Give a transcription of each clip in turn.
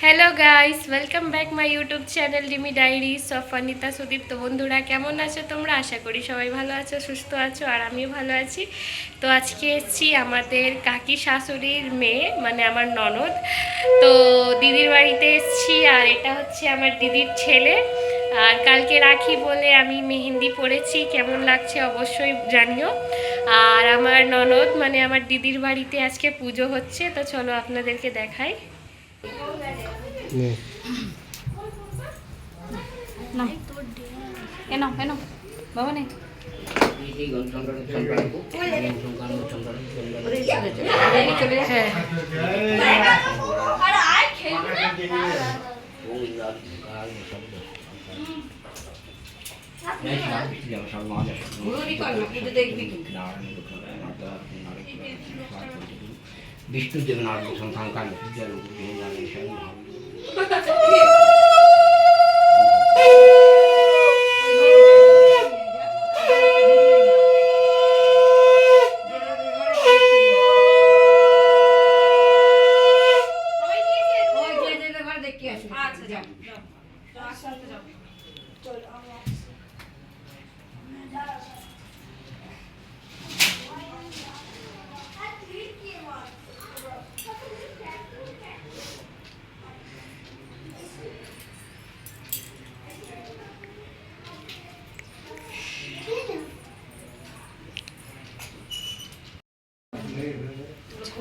Hello guys, welcome back my YouTube channel Rimi diaries of Anita Sudip. তো বন্ধুরা, কেমন আছো তোমরা? আশা করি সবাই ভালো আছো, সুস্থ আছো, আর আমিও ভালো আছি। তো আজকে এসেছি আমাদের কাকি শাশুড়ির মেয়ে, মানে আমার ননদ। তো দিদির বাড়িতে এসেছি, আর এটা হচ্ছে আমার দিদির ছেলে। আর কালকে রাখি বলে আমি মেহেন্দি পরেছি, কেমন লাগছে অবশ্যই জানিও। আর আমার ননদ মানে আমার দিদির বাড়িতে আজকে পুজো হচ্ছে, তো চলো আপনাদেরকে দেখাই। বাবা নেই। বিষ্ণুদেব নারদ সন্তান কালী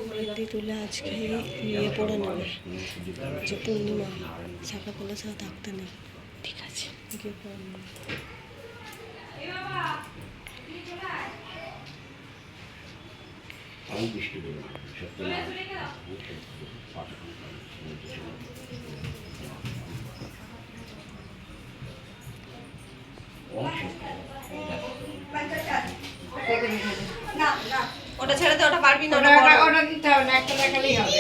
মেহেন্দি তুলে আজকে নিয়ে পড়ে নেবে, যে পূর্ণিমা শাখা পলা ছাড়া থাকতে নেই। ঠিক আছে, গিয়ে পড়ে নেবে। ওটা ছেড়ে দে, ওটা পারবি না, ওটা দিতে হবে না, একটা দেখালেই হবে।